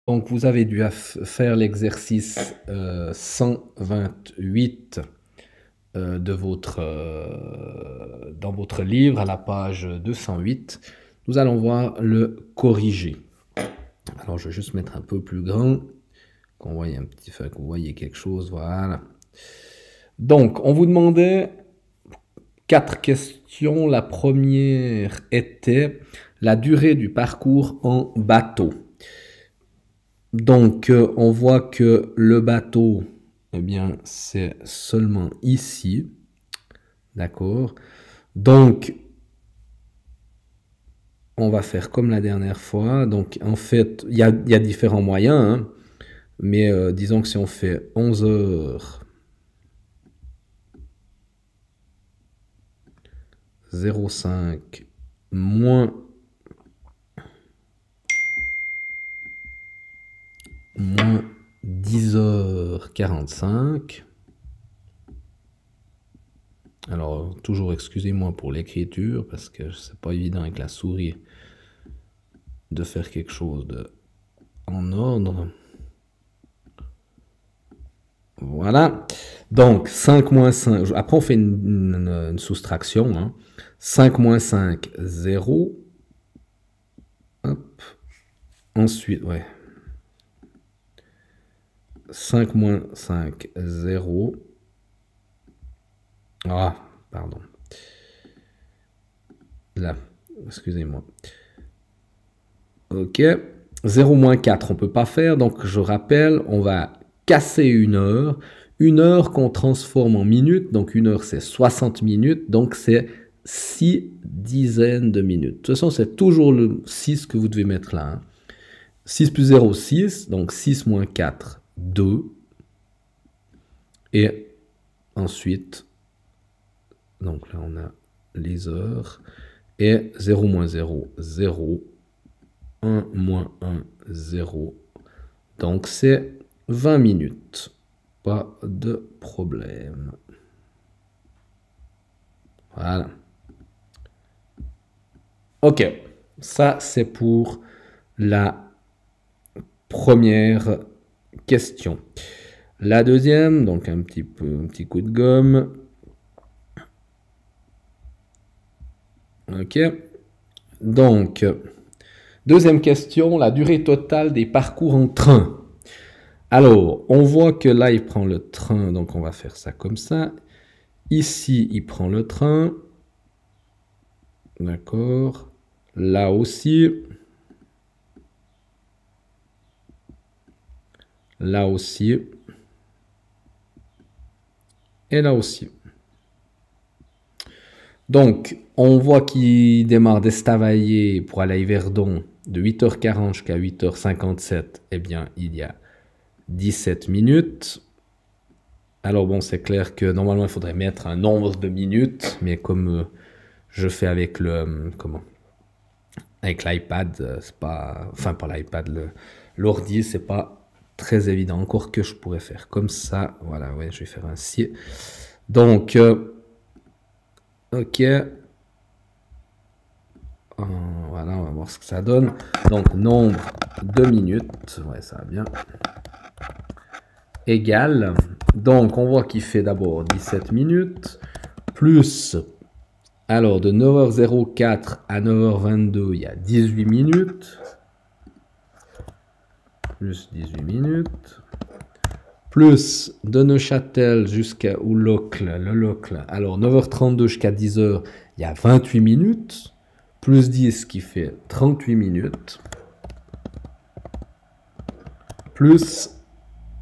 Donc, vous avez dû faire l'exercice 128 dans votre livre, à la page 208. Nous allons voir le corriger. Alors, je vais juste mettre un peu plus grand, qu'on voie un petit peu, que vous voyez quelque chose, voilà. Donc, on vous demandait 4 questions. La première était la durée du parcours en bateau. Donc, on voit que le bateau, eh bien, c'est seulement ici. D'accord? Donc, on va faire comme la dernière fois. Donc, en fait, il y a différents moyens, hein, mais disons que si on fait 11 heures 05 moins 10h45. Alors, toujours excusez-moi pour l'écriture, parce que c'est pas évident avec la souris de faire quelque chose en ordre. Voilà. Donc, 5 moins 5. Après, on fait une soustraction. Hein. 5 moins 5, 0. Hop. Ensuite, ouais. 5 moins 5, 0. Ah, pardon. Là, excusez-moi. Ok. 0 moins 4, on ne peut pas faire. Donc, je rappelle, on va casser une heure. Une heure qu'on transforme en minutes. Donc, une heure, c'est 60 minutes. Donc, c'est 6 dizaines de minutes. De toute façon, c'est toujours le 6 que vous devez mettre là. Hein. 6 plus 0, 6. Donc, 6 moins 4, 2. Et ensuite, donc là, on a les heures. Et 0 moins 0, 0. 1 moins 1, 0. Donc, c'est 20 minutes. Pas de problème. Voilà. Ok. Ça, c'est pour la première question. La deuxième, donc un petit coup de gomme. Ok. Donc, deuxième question, la durée totale des parcours en train. Alors, on voit que là, il prend le train, donc on va faire ça comme ça. Ici, il prend le train. D'accord. Là aussi. Là aussi. Et là aussi. Donc, on voit qu'il démarre d'Estavayer pour aller à Yverdon de 8h40 jusqu'à 8h57. Eh bien, il y a 17 minutes. Alors bon, c'est clair que normalement, il faudrait mettre un nombre de minutes, mais comme je fais avec le... comment? Avec l'iPad, c'est pas... Enfin, pas l'iPad, l'ordi, c'est pas très évident. Encore que je pourrais faire comme ça. Voilà, ouais, je vais faire ainsi. Donc... ok. Voilà, on va voir ce que ça donne. Donc, nombre de minutes. Ouais, ça va bien. Égal. Donc, on voit qu'il fait d'abord 17 minutes. Plus, alors, de 9h04 à 9h22, il y a 18 minutes. Plus 18 minutes. Plus, de Neuchâtel jusqu'à le Locle. Alors, 9h32 jusqu'à 10h, il y a 28 minutes. Plus 10 qui fait 38 minutes. Plus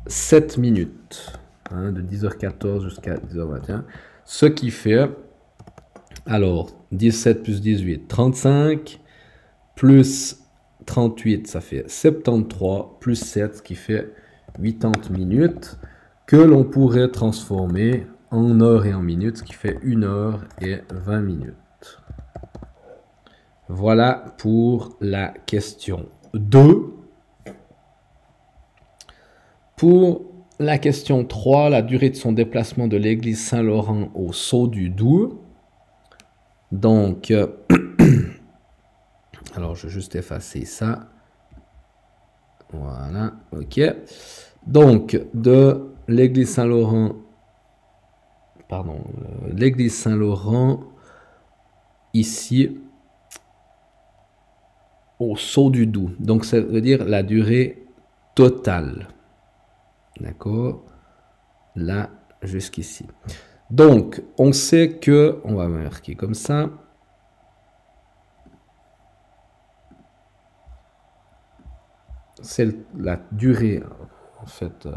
7 minutes. Hein, de 10h14 jusqu'à 10h21. Ce qui fait, alors, 17 plus 18, 35. Plus 38, ça fait 73. Plus 7, ce qui fait 80 minutes. Que l'on pourrait transformer en heures et en minutes, ce qui fait 1 heure et 20 minutes. Voilà pour la question 2. Pour la question 3, la durée de son déplacement de l'église Saint-Laurent au Saut du Doubs. Donc, alors je vais juste effacer ça. Voilà, ok. Donc, de l'église Saint-Laurent, pardon, l'église Saint-Laurent, ici, au Saut du Doubs. Donc, ça veut dire la durée totale. D'accord? Là, jusqu'ici. Donc, on sait que, on va marquer comme ça. C'est la durée, en fait,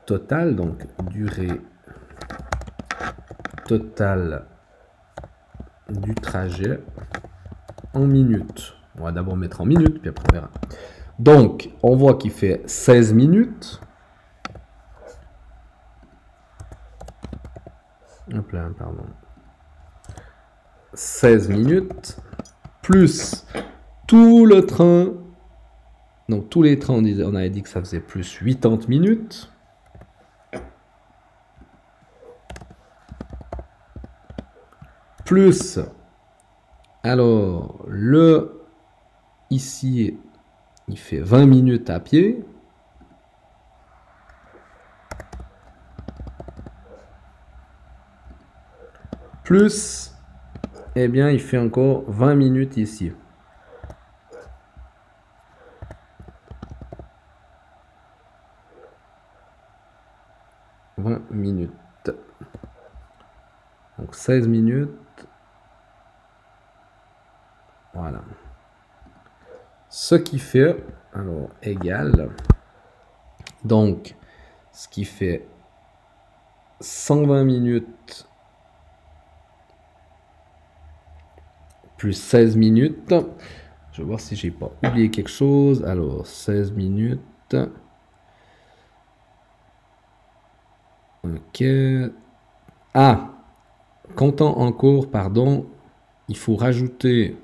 totale. Donc, durée totale du trajet en minutes. On va d'abord mettre en minutes, puis après on verra. Donc, on voit qu'il fait 16 minutes. Hop là, pardon. 16 minutes, plus tout le train. Donc, tous les trains, on avait dit que ça faisait plus 80 minutes. Plus, alors, ici, il fait 20 minutes à pied. Plus, eh bien, il fait encore 20 minutes ici. Minutes. Donc 16 minutes. Voilà. Ce qui fait, alors, égal. Donc, ce qui fait 120 minutes plus 16 minutes. Je vais voir si j'ai pas oublié quelque chose. Alors, 16 minutes. Ok. Ah, comptant en cours, pardon, il faut rajouter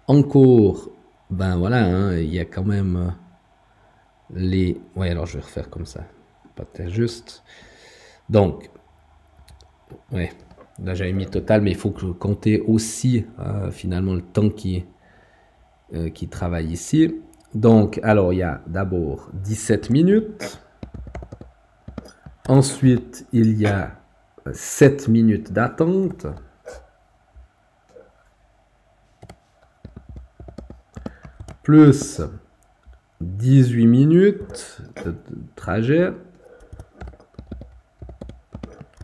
en cours. Ben voilà, hein, il y a quand même les... Ouais, alors je vais refaire comme ça. Pas très juste. Donc, ouais, là j'avais mis total, mais il faut compter aussi finalement le temps qui travaille ici. Donc, alors il y a d'abord 17 minutes. Ensuite, il y a 7 minutes d'attente. Plus 18 minutes de trajet.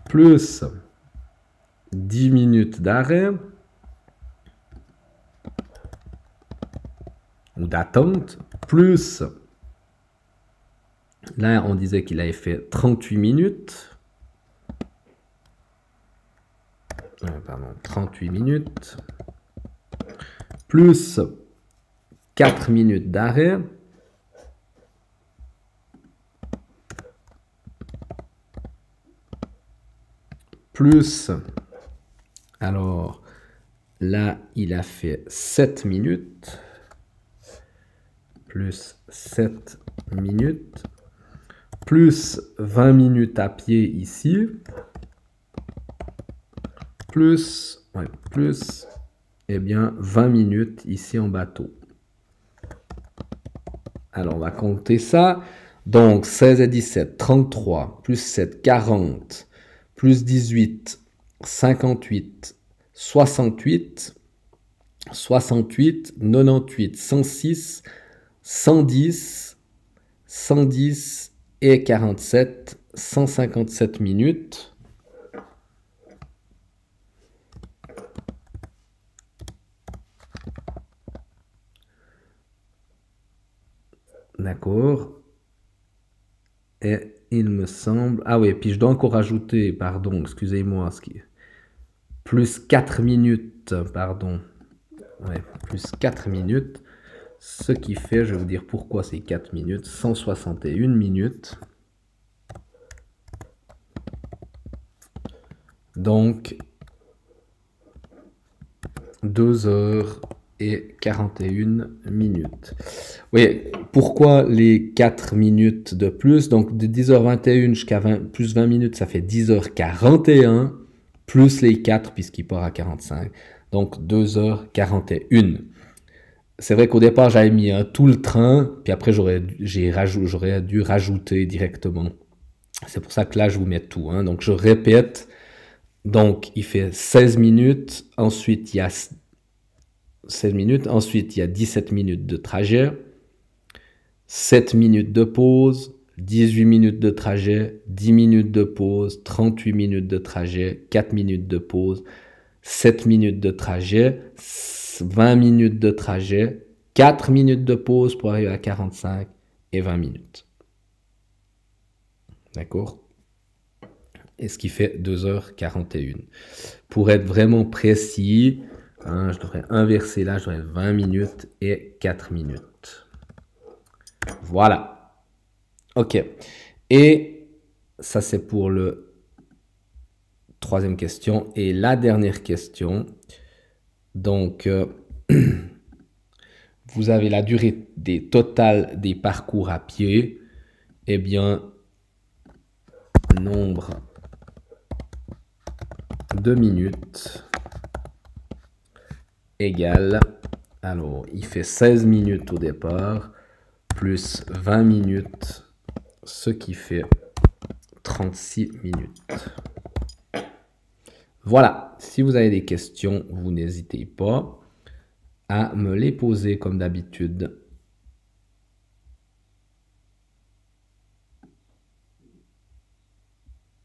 Plus 10 minutes d'arrêt. Ou d'attente. Plus... Là, on disait qu'il avait fait 38 minutes. Pardon, 38 minutes. Plus 4 minutes d'arrêt. Plus, alors, là, il a fait 7 minutes. Plus 7 minutes. Plus 20 minutes à pied ici, plus, eh bien, 20 minutes ici en bateau. Alors, on va compter ça. Donc, 16 et 17, 33, plus 7, 40, plus 18, 58, 68, 68, 98, 106, 110, 110, et 47, 157 minutes. D'accord. Et il me semble... Ah oui, puis je dois encore ajouter, pardon, excusez-moi, plus 4 minutes, pardon. Ouais, plus 4 minutes. Ce qui fait, je vais vous dire pourquoi c'est 4 minutes, 161 minutes. Donc, 2 heures et 41 minutes. Oui, pourquoi les 4 minutes de plus? Donc, de 10h21 jusqu'à plus 20 minutes, ça fait 10h41, plus les 4, puisqu'il part à 45. Donc, 2h41. c'est vrai qu'au départ, j'avais mis tout le train, puis après, j'aurais dû rajouter directement. C'est pour ça que là, je vous mets tout. Hein. Donc, je répète. Donc, il fait 16 minutes. Ensuite, il y a 16 minutes. Ensuite, il y a 17 minutes de trajet. 7 minutes de pause. 18 minutes de trajet. 10 minutes de pause. 38 minutes de trajet. 4 minutes de pause. 7 minutes de trajet. 20 minutes de trajet. 4 minutes de pause pour arriver à 45 et 20 minutes. D'accord? Et ce qui fait 2h41. Pour être vraiment précis, hein, je devrais inverser là, je devrais 20 minutes et 4 minutes. Voilà. Ok. Et ça, c'est pour le troisième question. Et la dernière question. Donc, vous avez la durée totale des parcours à pied. Eh bien, nombre de minutes égale, alors il fait 16 minutes au départ, plus 20 minutes, ce qui fait 36 minutes. Voilà, si vous avez des questions, vous n'hésitez pas à me les poser comme d'habitude.